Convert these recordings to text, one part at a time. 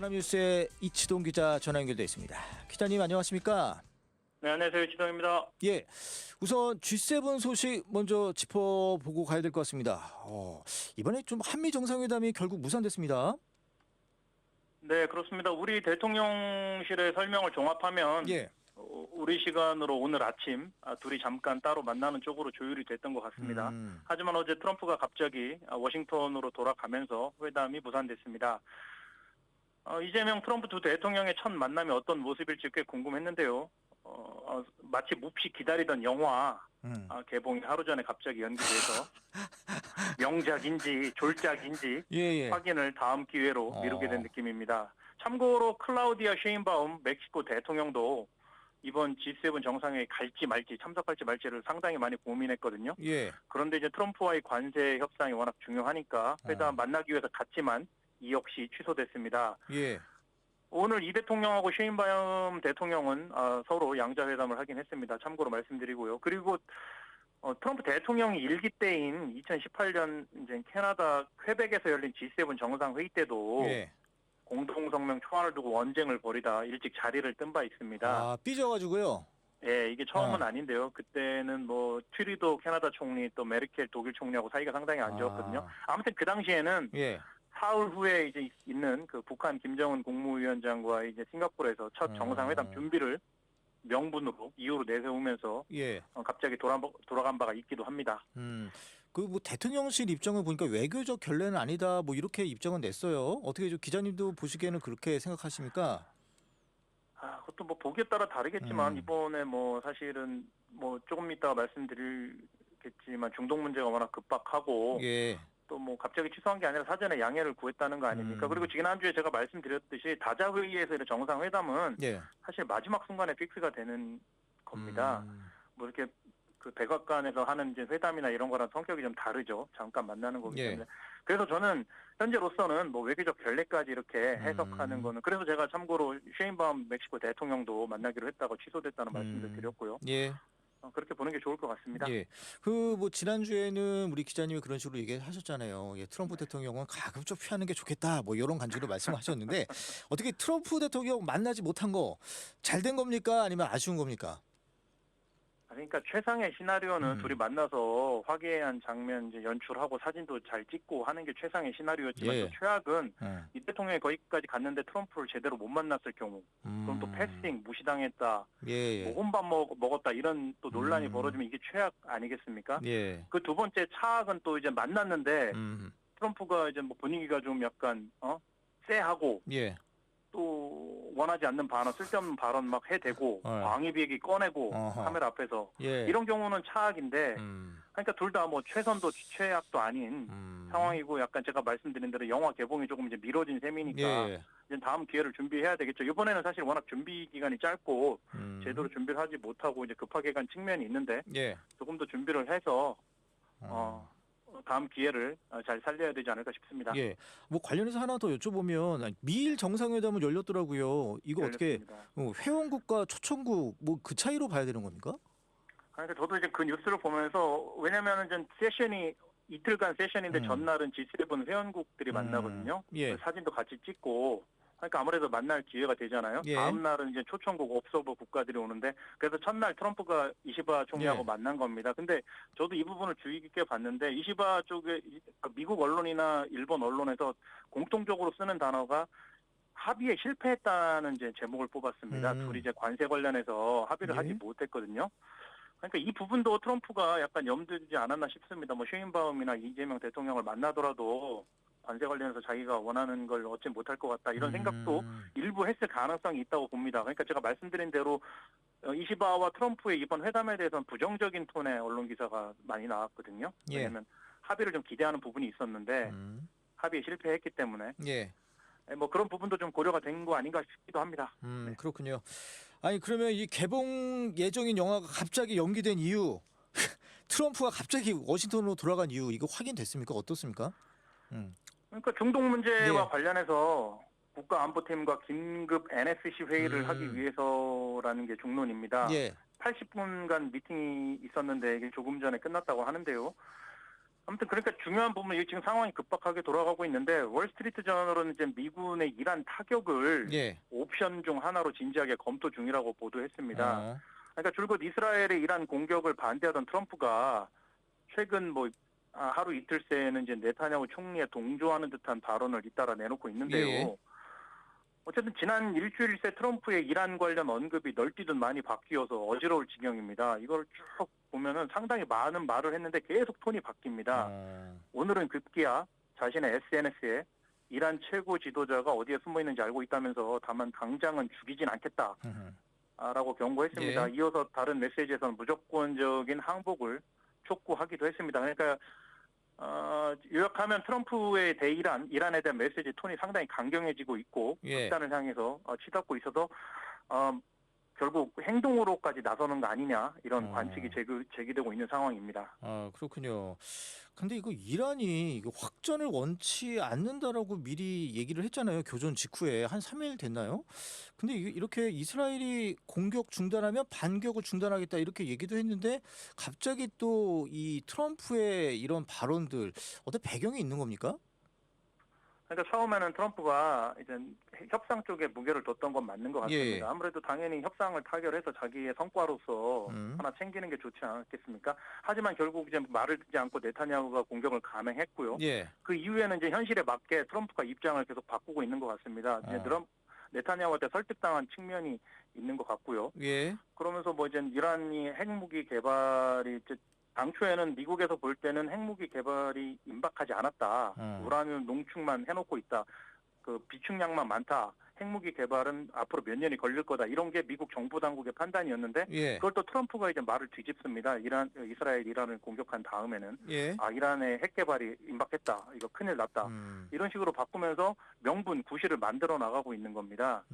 하나뉴스의 이치동 기자 전화 연결돼 있습니다. 기자님 안녕하십니까? 네, 안녕하세요. 이치동입니다. 예, 우선 G7 소식 먼저 짚어보고 가야 될 것 같습니다. 이번에 좀 한미 정상회담이 결국 무산됐습니다. 네, 그렇습니다. 우리 대통령실의 설명을 종합하면 예. 우리 시간으로 오늘 아침 둘이 잠깐 따로 만나는 쪽으로 조율이 됐던 것 같습니다. 하지만 어제 트럼프가 갑자기 워싱턴으로 돌아가면서 회담이 무산됐습니다. 이재명 트럼프 두 대통령의 첫 만남이 어떤 모습일지 꽤 궁금했는데요. 마치 몹시 기다리던 영화 개봉이 하루 전에 갑자기 연기돼서 명작인지 졸작인지 예. 확인을 다음 기회로 미루게 된 느낌입니다. 참고로 클라우디아 쉐인바움 멕시코 대통령도 이번 G7 정상회의 갈지 말지 참석할지 말지를 상당히 많이 고민했거든요. 예. 그런데 이제 트럼프와의 관세 협상이 워낙 중요하니까 회담 만나기 위해서 갔지만 이 역시 취소됐습니다. 예. 오늘 이 대통령하고 쉐인바움 대통령은 서로 양자회담을 하긴 했습니다. 참고로 말씀드리고요. 그리고 트럼프 대통령이 일기 때인 2018년 이제 캐나다 퀘벡에서 열린 G7 정상회의 때도 예. 공동성명 초안을 두고 언쟁을 벌이다 일찍 자리를 뜬 바 있습니다. 삐져가지고요. 예, 이게 처음은 아닌데요. 그때는 뭐 트리도 캐나다 총리 또 메르켈 독일 총리하고 사이가 상당히 안 좋았거든요. 아무튼 그 당시에는 예. 사흘 후에 이제 있는 그 북한 김정은 국무위원장과 이제 싱가포르에서 첫 정상회담 준비를 명분으로 이유로 내세우면서 예. 갑자기 돌아간 바가 있기도 합니다. 그 뭐 대통령실 입장을 보니까 외교적 결례는 아니다 뭐 이렇게 입장은 냈어요. 어떻게 좀 기자님도 보시기에는 그렇게 생각하십니까? 그것도 뭐 보기에 따라 다르겠지만 이번에 뭐 사실은 뭐 조금 이따가 말씀드리겠지만 중동 문제가 워낙 급박하고 예. 또 뭐 갑자기 취소한 게 아니라 사전에 양해를 구했다는 거 아닙니까? 그리고 지난주에 제가 말씀드렸듯이 다자회의에서 이런 정상회담은 예. 사실 마지막 순간에 픽스가 되는 겁니다. 뭐 이렇게 그 백악관에서 하는 이제 회담이나 이런 거랑 성격이 좀 다르죠. 잠깐 만나는 거기 때문에. 그래서 저는 현재로서는 뭐 외교적 결례까지 이렇게 해석하는 거는 그래서 제가 참고로 쉐인바움 멕시코 대통령도 만나기로 했다고 취소됐다는 말씀도 드렸고요. 예. 그렇게 보는 게 좋을 것 같습니다. 예. 그 뭐 지난주에는 우리 기자님이 그런 식으로 얘기하셨잖아요. 예, 트럼프 대통령은 가급 좀 피하는 게 좋겠다. 뭐 이런 간증으로 말씀하셨는데 어떻게 트럼프 대통령 만나지 못한 거 잘 된 겁니까? 아니면 아쉬운 겁니까? 그러니까 최상의 시나리오는 둘이 만나서 화기애애한 장면 이제 연출하고 사진도 잘 찍고 하는 게 최상의 시나리오였지만 예. 또 최악은 이 대통령이 거기까지 갔는데 트럼프를 제대로 못 만났을 경우 그럼 또 패싱 무시당했다 예. 뭐 혼밥 먹었다 이런 또 논란이 벌어지면 이게 최악 아니겠습니까? 예. 그 두 번째 차악은 또 이제 만났는데 트럼프가 이제 뭐 분위기가 좀 약간 쎄하고 예. 또 원하지 않는 발언, 쓸데없는 발언 막 해대고 광의비 얘기 꺼내고 카메라 앞에서 이런 경우는 차악인데 그러니까 둘 다 뭐 최선도 최악도 아닌 상황이고 약간 제가 말씀드린 대로 영화 개봉이 조금 이제 미뤄진 셈이니까 이제 다음 기회를 준비해야 되겠죠. 이번에는 사실 워낙 준비 기간이 짧고 제대로 준비를 하지 못하고 이제 급하게 간 측면이 있는데 조금 더 준비를 해서 다음 기회를 잘 살려야 되지 않을까 싶습니다. 예. 뭐 관련해서 하나 더 여쭤보면 미일 정상회담은 열렸더라고요. 이거 열렸습니다. 어떻게 회원국과 초청국 뭐 그 차이로 봐야 되는 겁니까? 그러니까 저도 이제 그 뉴스를 보면서 왜냐면은 전 세션이 이틀간 세션인데 전날은 G7 회원국들이 만나거든요. 예. 사진도 같이 찍고 그러니까 아무래도 만날 기회가 되잖아요. 예. 다음 날은 이제 초청국 옵서버 국가들이 오는데 그래서 첫날 트럼프가 이시바 총리하고 만난 겁니다. 근데 저도 이 부분을 주의 깊게 봤는데 이시바 쪽에 미국 언론이나 일본 언론에서 공통적으로 쓰는 단어가 합의에 실패했다는 이제 제목을 뽑았습니다. 둘이 이제 관세 관련해서 합의를 하지 못했거든요. 그러니까 이 부분도 트럼프가 약간 염두에 두지 않았나 싶습니다. 뭐 쉐인바움이나 이재명 대통령을 만나더라도 관세 관련해서 자기가 원하는 걸 얻지 못할 것 같다. 이런 생각도 일부 했을 가능성이 있다고 봅니다. 그러니까 제가 말씀드린 대로 이시바와 트럼프의 이번 회담에 대해서는 부정적인 톤의 언론 기사가 많이 나왔거든요. 왜냐하면 합의를 좀 기대하는 부분이 있었는데 합의에 실패했기 때문에 뭐 그런 부분도 좀 고려가 된 거 아닌가 싶기도 합니다. 그렇군요. 아니 그러면 이 개봉 예정인 영화가 갑자기 연기된 이유 트럼프가 갑자기 워싱턴으로 돌아간 이유 이거 확인됐습니까? 어떻습니까? 그러니까 중동 문제와 관련해서 국가안보팀과 긴급 NSC 회의를 하기 위해서라는 게 중론입니다. 80분간 미팅이 있었는데 이게 조금 전에 끝났다고 하는데요. 아무튼 그러니까 중요한 부분 지금 상황이 급박하게 돌아가고 있는데 월스트리트 저널은 이제 미군의 이란 타격을 예. 옵션 중 하나로 진지하게 검토 중이라고 보도했습니다. 어. 그러니까 줄곧 이스라엘의 이란 공격을 반대하던 트럼프가 최근 하루 이틀 새에는 이제 네타냐후 총리에 동조하는 듯한 발언을 잇따라 내놓고 있는데요. 예. 어쨌든 지난 일주일 새 트럼프의 이란 관련 언급이 널뛰듯 많이 바뀌어서 어지러울 지경입니다. 이걸 쭉 보면은 상당히 많은 말을 했는데 계속 톤이 바뀝니다. 어. 오늘은 급기야 자신의 SNS에 이란 최고 지도자가 어디에 숨어 있는지 알고 있다면서 다만 당장은 죽이진 않겠다라고 경고했습니다. 예. 이어서 다른 메시지에서는 무조건적인 항복을 촉구하기도 했습니다. 그러니까 요약하면 트럼프의 이란에 대한 메시지 톤이 상당히 강경해지고 있고 예. 극단을 향해서 치닫고 있어서 결국 행동으로까지 나서는 거 아니냐 이런 관측이 제기되고 있는 상황입니다. 아, 그렇군요. 근데 이거 이란이 이거 확전을 원치 않는다라고 미리 얘기를 했잖아요. 교전 직후에 한 3일 됐나요? 근데 이렇게 이스라엘이 공격 중단하면 반격을 중단하겠다 이렇게 얘기도 했는데 갑자기 또 이 트럼프의 이런 발언들 어떤 배경이 있는 겁니까? 그러니까 처음에는 트럼프가 이제 협상 쪽에 무게를 뒀던 건 맞는 것 같습니다. 예. 아무래도 당연히 협상을 타결해서 자기의 성과로서 하나 챙기는 게 좋지 않겠습니까? 하지만 결국 이제 말을 듣지 않고 네타냐후가 공격을 감행했고요. 예. 그 이후에는 이제 현실에 맞게 트럼프가 입장을 계속 바꾸고 있는 것 같습니다. 이제 네타냐후한테 설득당한 측면이 있는 것 같고요. 예. 그러면서 이제 이란이 핵무기 개발이 이제 당초에는 미국에서 볼 때는 핵무기 개발이 임박하지 않았다. 우라늄 농축만 해놓고 있다. 그 비축량만 많다. 핵무기 개발은 앞으로 몇 년이 걸릴 거다. 이런 게 미국 정부 당국의 판단이었는데 예. 그걸 또 트럼프가 이제 말을 뒤집습니다. 이스라엘 이란을 공격한 다음에는 예. 이란의 핵 개발이 임박했다. 이거 큰일 났다. 이런 식으로 바꾸면서 명분 구실을 만들어 나가고 있는 겁니다.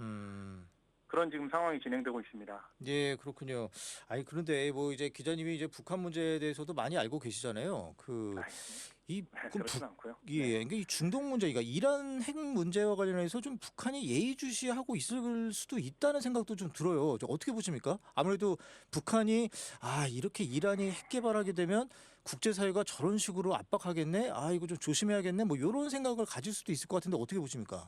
그런 지금 상황이 진행되고 있습니다. 예, 그렇군요. 아니 그런데 뭐 이제 기자님이 이제 북한 문제에 대해서도 많이 알고 계시잖아요. 그렇진 않고요. 예, 그러니까 이 중동 문제, 그러니까 이란 핵 문제와 관련해서 좀 북한이 예의주시하고 있을 수도 있다는 생각도 좀 들어요. 어떻게 보십니까? 아무래도 북한이 이렇게 이란이 핵 개발하게 되면 국제사회가 저런 식으로 압박하겠네. 이거 좀 조심해야겠네. 뭐 이런 생각을 가질 수도 있을 것 같은데 어떻게 보십니까?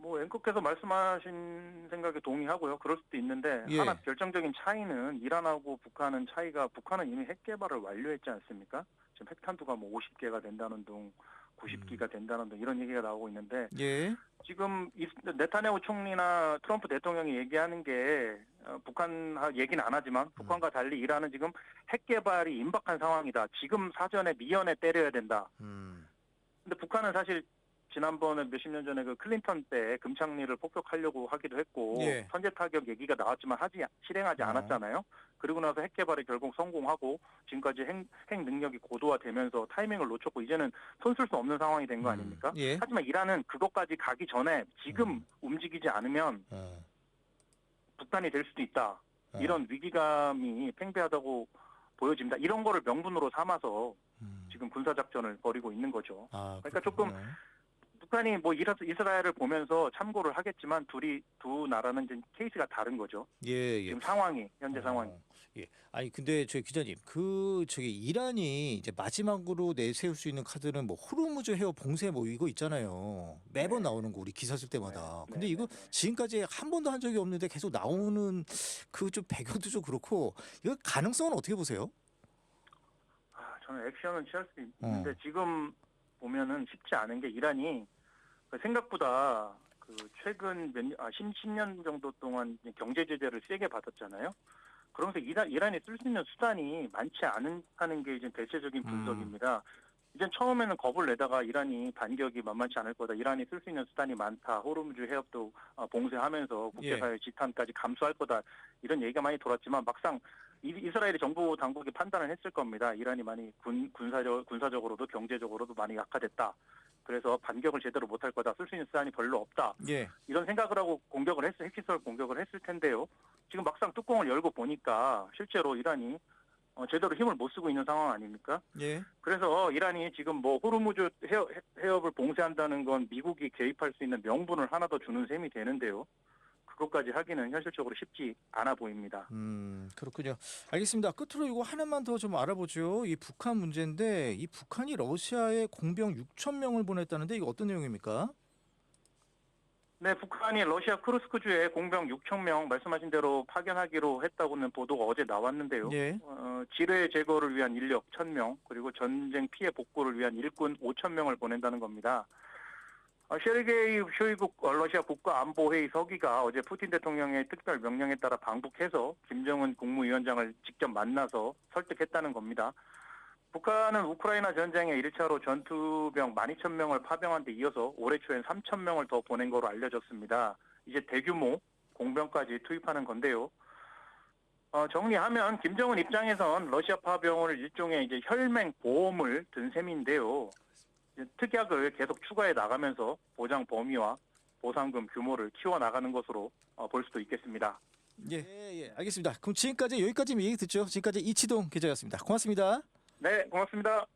앵커께서 말씀하신 생각에 동의하고요. 그럴 수도 있는데 예. 하나 결정적인 차이는 이란하고 북한은 북한은 이미 핵 개발을 완료했지 않습니까? 지금 핵탄두가 50개가 된다는 둥, 90기가 된다는 둥 이런 얘기가 나오고 있는데 예. 지금 네타냐후 총리나 트럼프 대통령이 얘기하는 게 북한 얘기는 안 하지만 북한과 달리 이란은 지금 핵 개발이 임박한 상황이다. 지금 사전에 미연에 때려야 된다. 근데 북한은 사실 지난번에 몇십 년 전에 그 클린턴 때 금창리를 폭격하려고 하기도 했고 예. 선제 타격 얘기가 나왔지만 실행하지 않았잖아요. 그리고 나서 핵 개발에 결국 성공하고 지금까지 핵 능력이 고도화되면서 타이밍을 놓쳤고 이제는 손쓸 수 없는 상황이 된 거 아닙니까? 예. 하지만 이란은 그것까지 가기 전에 지금 움직이지 않으면 북한이 될 수도 있다. 이런 위기감이 팽배하다고 보여집니다. 이런 거를 명분으로 삼아서 지금 군사작전을 벌이고 있는 거죠. 그러니까 조금 북한이 이스라엘을 보면서 참고를 하겠지만 두 나라는 이제 케이스가 다른 거죠. 예. 지금 현재 상황이. 예. 아니 근데 저희 기자님, 이란이 이제 마지막으로 내세울 수 있는 카드는 뭐 호르무즈 해협 봉쇄 뭐 이거 있잖아요. 매번 나오는 거 우리 기사 쓸 때마다. 근데 이거 지금까지 한 번도 한 적이 없는데 계속 나오는 그 좀 배경도 좀 그렇고 이거 가능성은 어떻게 보세요? 저는 액션은 취할 수 있는데 지금 보면은 쉽지 않은 게 이란이 생각보다 최근 10년 정도 동안 경제 제재를 세게 받았잖아요. 그러면서 이란이 쓸 수 있는 수단이 많지 않다는 게 이제 대체적인 분석입니다. 이제 처음에는 겁을 내다가 이란이 반격이 만만치 않을 거다. 이란이 쓸 수 있는 수단이 많다. 호르무즈 해협도 봉쇄하면서 국제사회 지탄까지 감수할 거다. 이런 얘기가 많이 돌았지만 막상 이스라엘이 정부 당국이 판단을 했을 겁니다. 이란이 많이 군사적으로도 경제적으로도 많이 약화됐다. 그래서 반격을 제대로 못할 거다. 쓸 수 있는 수단이 별로 없다. 예. 이런 생각을 하고 핵시설 공격을 했을 텐데요. 지금 막상 뚜껑을 열고 보니까 실제로 이란이 제대로 힘을 못 쓰고 있는 상황 아닙니까? 예. 그래서 이란이 지금 호르무즈 해협을 봉쇄한다는 건 미국이 개입할 수 있는 명분을 하나 더 주는 셈이 되는데요. 그것까지 하기는 현실적으로 쉽지 않아 보입니다. 그렇군요. 알겠습니다. 끝으로 이거 하나만 더 좀 알아보죠. 이 북한 문제인데 이 북한이 러시아에 공병 6천 명을 보냈다는데 이거 어떤 내용입니까? 네, 북한이 러시아 크루스크주에 공병 6천 명 말씀하신 대로 파견하기로 했다고는 보도가 어제 나왔는데요. 예. 지뢰 제거를 위한 인력 1,000명, 그리고 전쟁 피해 복구를 위한 일꾼 5천 명을 보낸다는 겁니다. 셰르게이 쇼이구 러시아 국가안보회의 서기가 어제 푸틴 대통령의 특별 명령에 따라 방북해서 김정은 국무위원장을 직접 만나서 설득했다는 겁니다. 북한은 우크라이나 전쟁에 1차로 전투병 12,000명을 파병한 데 이어서 올해 초엔 3,000명을 더 보낸 거로 알려졌습니다. 이제 대규모 공병까지 투입하는 건데요. 정리하면 김정은 입장에선 러시아 파병을 일종의 이제 혈맹 보험을 든 셈인데요. 이제 특약을 계속 추가해 나가면서 보장 범위와 보상금 규모를 키워 나가는 것으로 볼 수도 있겠습니다. 예, 알겠습니다. 그럼 지금까지 여기까지 얘기 듣죠. 지금까지 이치동 기자였습니다. 고맙습니다. 네, 고맙습니다.